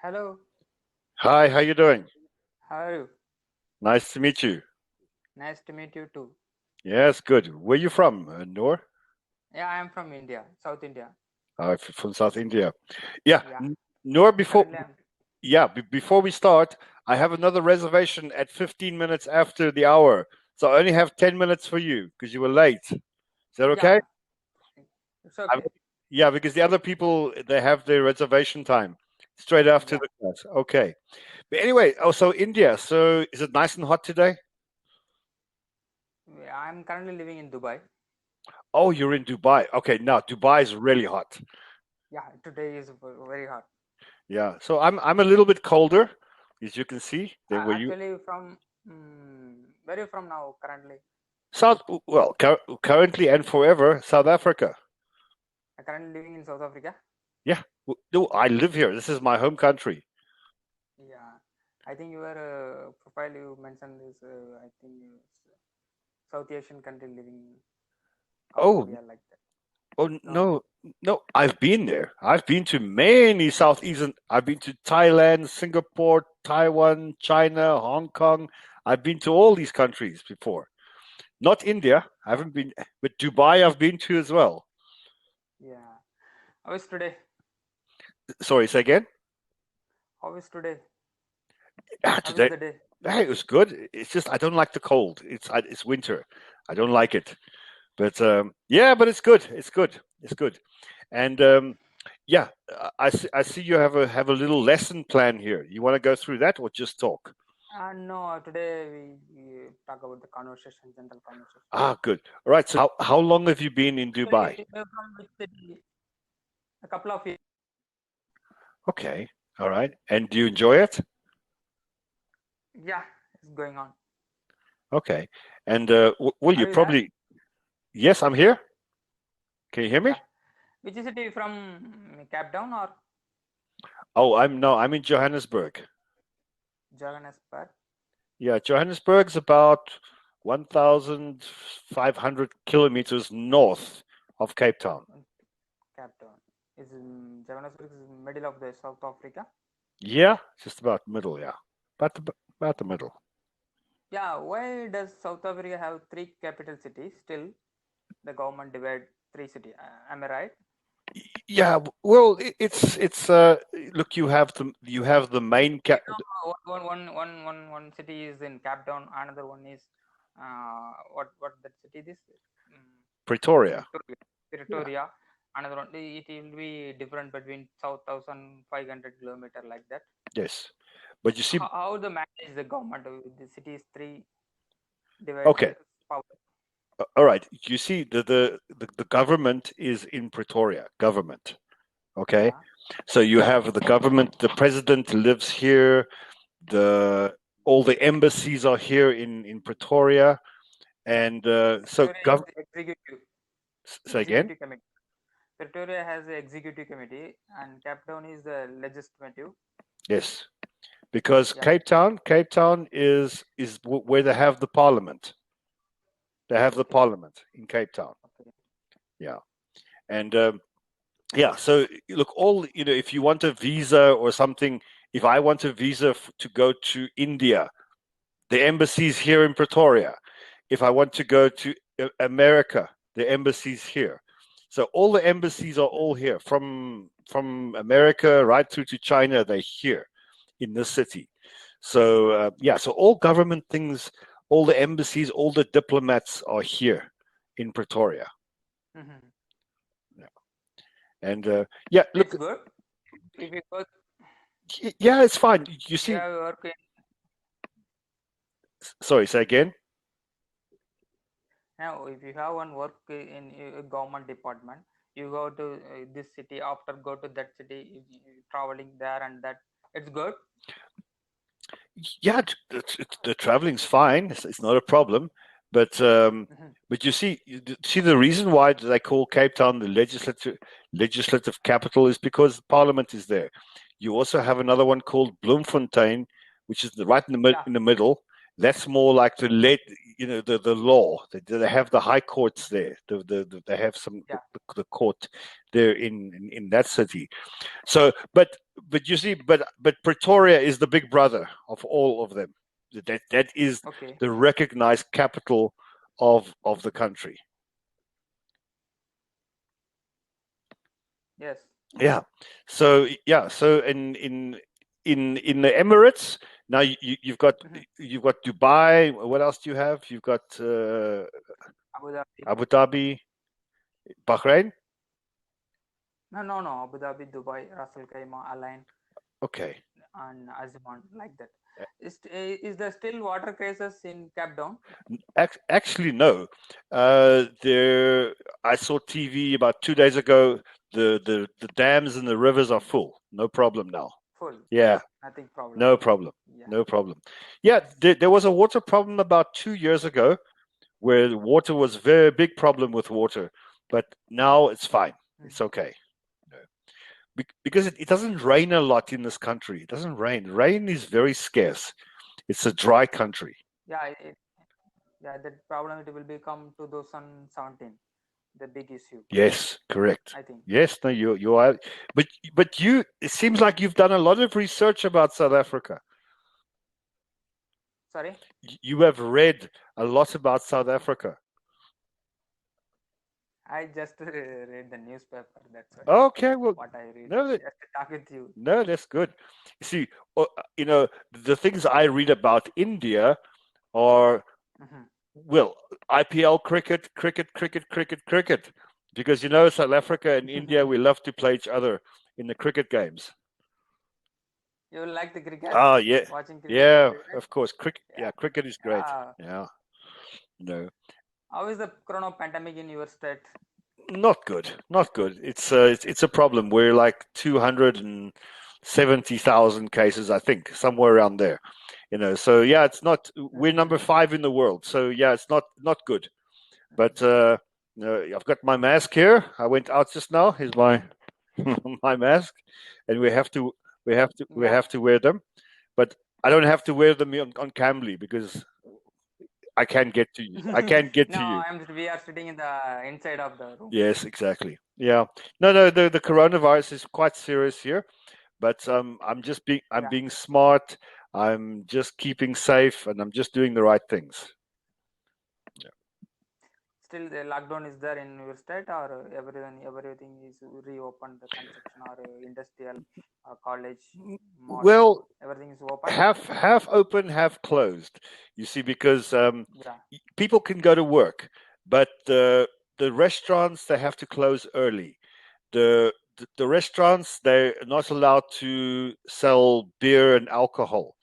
Hello, Hi, how you doing? how are you? Nice to meet you. Nice to meet you too. Yes, good. Where you from, Noor? Yeah, I am from India, South India. From South India. Yeah, Yeah, Noor. currently I'm. Before we start, I have another reservation at 15 minutes after the hour, so I only have 10 minutes for you because you were late. Is that Yeah, okay? it's I'm, okay. yeah, because the other people they have their reservation time straight after Yeah, the class. Okay. But anyway, so India. So is it nice and hot today? I'm currently living in Dubai. Oh, you're in Dubai. Okay, now Dubai is really hot. Yeah, today is very hot. Yeah, so I'm a little bit colder, as you can see, than where you Actually, from where are you from now? Currently, South. Well, currently and forever, South Africa. I'm currently living in South Africa. Yeah, no, I live here. This is my home country. Yeah, I think your profile you mentioned is I think South Asian country living of Oh, India like that. oh No, no. no, no. I've been there. I've been to many Southeastern. I've been to Thailand, Singapore, Taiwan, China, Hong Kong. I've been to all these countries before. Not India. I haven't been, but Dubai I've been to as well. Yeah. How is today? Sorry, say again. How is today? How is Today, the day? hey, it was good. It's just I don't like the cold. It's winter. I don't like it. But yeah, but it's good. It's good. It's good. And yeah, I see you have a little lesson plan here. You want to go through that or just talk? No, today we talk about the conversation, general conversation. Ah, good. All right. So how long have you been in Dubai? Actually, we're from which city? A couple of years. Okay. All right. And do you enjoy it? Yeah, it's going on. Okay. And well, you Are you there? probably yes, I'm here. Can you hear Yeah. me? Which city from Cape Town or Oh, I'm in Johannesburg. Johannesburg? Yeah, Johannesburg's about 1,500 kilometers north of Cape Town. Cape Town. Is Johannesburg is middle of the South Africa? Yeah, just about middle. Yeah, about the middle. Yeah. Why does South Africa have three capital cities? Still, the government divide three cities. Am I right? Yeah, well, it's look, you have the main One city is in Cape Town. Another one is what that city this mm, Pretoria. Pretoria. Yeah. Pretoria. Another one it will be different between south 1,500 kilometer like that. Yes, but you see, How the manage the government with the cities three divide okay, the power. all right. You see, the government is in Pretoria. Government. Okay, Yeah. so you have the government. The president lives here. The all the embassies are here in Pretoria, and so Pretoria is the executive say again. executive committee. Pretoria has the executive committee and Cape Town is the legislative. Yes, because Yeah. Cape Town is where they have the parliament. They have the Okay. parliament in Cape Town. Okay. Yeah, and yeah. So look, all if you want a visa or something, if I want a visa to go to India, the embassy's here in Pretoria. If I want to go to America, the embassy's here. So all the embassies are all here from America right through to China. They're here in this city. So yeah, so all government things, all the embassies, all the diplomats are here in Pretoria. Hmm. Yeah. And yeah, It's look, good. If you go, yeah, it's fine. You you see, have work in sorry, say again. now. If you have one work in a government department, you go to this city. After go to that city, traveling there and that. It's good. Yeah, the traveling's fine. It's not a problem. But Hmm. you see, see the reason why they call Cape Town the legislative capital is because Parliament is there. You also have another one called Bloemfontein, which is right in Yeah. in the middle, That's more like the law. They have the high courts there. They have Yeah. the court there in that city. So, but you see, but Pretoria is the big brother of all of them. That is Okay. the recognized capital of the country. Yes. Yeah. So yeah. So in the Emirates now Mm-hmm. you've got Dubai. What else do you have? You've got Abu Dhabi. Abu Dhabi, Bahrain. No, no, no. Abu Dhabi, Dubai, Ras Al Khaimah, Al Ain, Okay. and Azman, like that. Is there still water crisis in Cape Town? Actually, no. There, I saw TV about 2 days ago. The dams and the rivers are full. No problem now. Full. Yeah, Nothing problem. no problem. Yeah. No problem. Yeah, Yes. there was a water problem about 2 years ago where the water was very big problem with water, but now it's fine. It's okay. Because it doesn't rain a lot in this country. It doesn't rain. Rain is very scarce. It's a dry country. Yeah. Yeah. That problem it will become 2017. The big issue. Yes, correct. I think. Yes, no, you are, but you. It seems like you've done a lot of research about South Africa. Sorry. You have read a lot about South Africa. I just read the newspaper. That's why. Okay, well, What I read. no, Just to talk with you. no, that's good. You see, the things I read about India are Mm-hmm. well, IPL cricket, cricket. Because South Africa and India, we love to play each other in the cricket games. You will like the cricket? Oh yeah, Watching cricket yeah, every day? of course. Cricket, Yeah. yeah, cricket is great. Yeah. Yeah, no, How is the corona pandemic in your state? not good, not good. It's a problem. We're like 270,000 cases, I think, somewhere around there. So yeah, it's not. We're number 5 in the world. So yeah, it's not good. But I've got my mask here. I went out just now. Here's my my mask, and we Yeah. have to wear them. But I don't have to wear them on Cambly because I can't get to you. I can't get to you. We are sitting in the inside of the room. Yes, exactly. Yeah. No. The coronavirus is quite serious here, but I'm Yeah. being smart. I'm just keeping safe, and I'm just doing the right things. Still, the lockdown is there in your state, or everything is reopened. The construction or industrial, college, mall, Well, everything is open. half open, half closed. You see, because Yeah. people can go to work, but the restaurants they have to close early. The restaurants they're not allowed to sell beer and alcohol.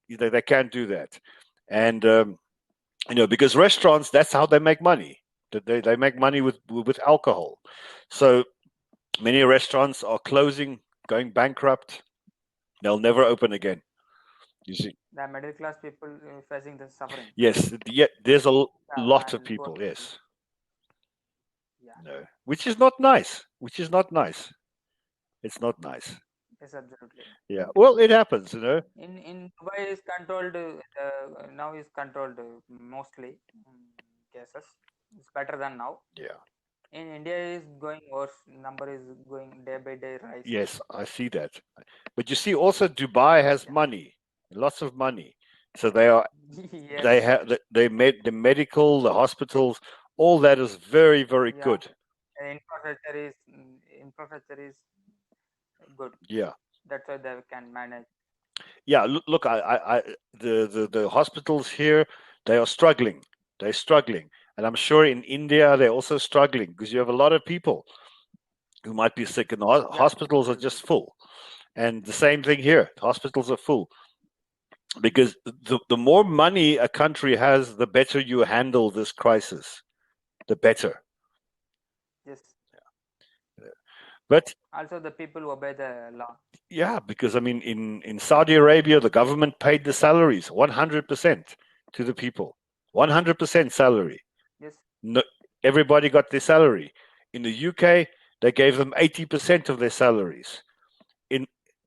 They can't do that, and because restaurants that's how they make money. They make money with alcohol. So many restaurants are closing, going bankrupt. They'll never open again. You see. The middle class people facing the suffering. Yes, yeah, there's a lot of And poor people. people. Yes, Yeah. no, which is not nice. Which is not nice. It's not nice. Yes, absolutely. Yeah. Well, it happens. In Dubai is controlled now is controlled mostly cases. It's better than now. Yeah. In India is going worse. Number is going day by day rise. Yes, I see that. But you see, also Dubai has Yeah. money, lots of money. So they Yes. have they made the medical, the hospitals, all that is very very Yeah. good. Infrastructure is good. Yeah. That's why they can manage. Yeah. Look, the hospitals here they are struggling. They're struggling, and I'm sure in India they're also struggling because you have a lot of people who might be sick, and the Yeah. hospitals are just full. And the same thing here, hospitals are full. Because the more money a country has, the better you handle this crisis, the better. Yes. But Also, the people obey the law. yeah, because I mean, in Saudi Arabia, the government paid the salaries 100% to the people, 100% salary. Yes. No, everybody got their salary. In the UK, they gave them 80% of their salaries.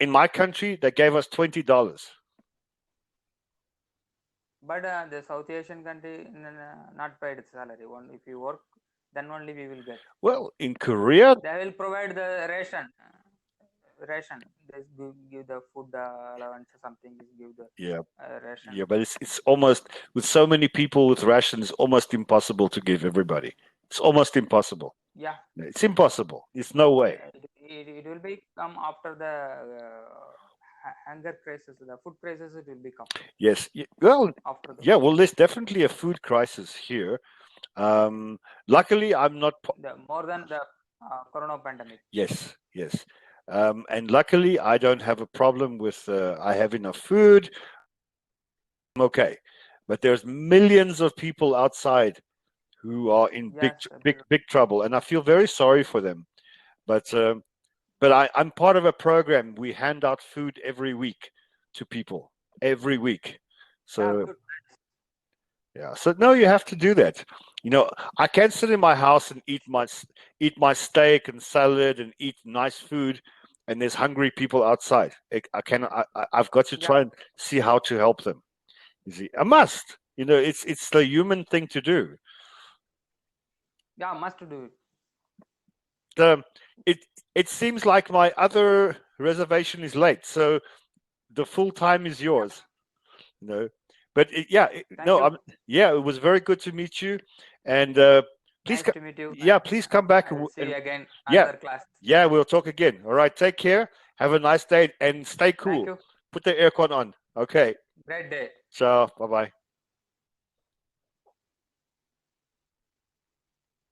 In my country, they gave us $20. But the South Asian country not paid salary. Only if you work, then only we will get. Well, in Korea, They will provide the ration. Ration. They give the food allowance or something. Is give the yeah, ration. yeah, but it's almost, with so many people with rations, almost impossible to give everybody. It's almost impossible. Yeah. It's impossible. It's no way. It will be come after the hunger crisis. The food crisis it will become. Yes. Well, after the yeah. Well, there's definitely a food crisis here. Luckily, I'm not. More than the corona pandemic. Yes, yes. And luckily, I don't have a problem with. I have enough food. I'm okay. But there's millions of people outside who are in Yes, big trouble, and I feel very sorry for them. But I'm part of a program. We hand out food every week to people every week. So yeah, so no, you have to do that. You know, I can't sit in my house and eat my steak and salad and eat nice food, and there's hungry people outside. I cannot. I've got to try and see how to help them. You see, I must. You know, it's the human thing to do. Yeah, must do it. It seems like my other reservation is late, so the full time is yours. You know, but it was very good to meet you, and please, nice to meet you. Yeah, please come back. I'll see you again. Yeah, another class. Yeah, we'll talk again. All right, take care. Have a nice day and stay cool. Thank you. Put the aircon on. Okay. Great day. Ciao. Bye bye.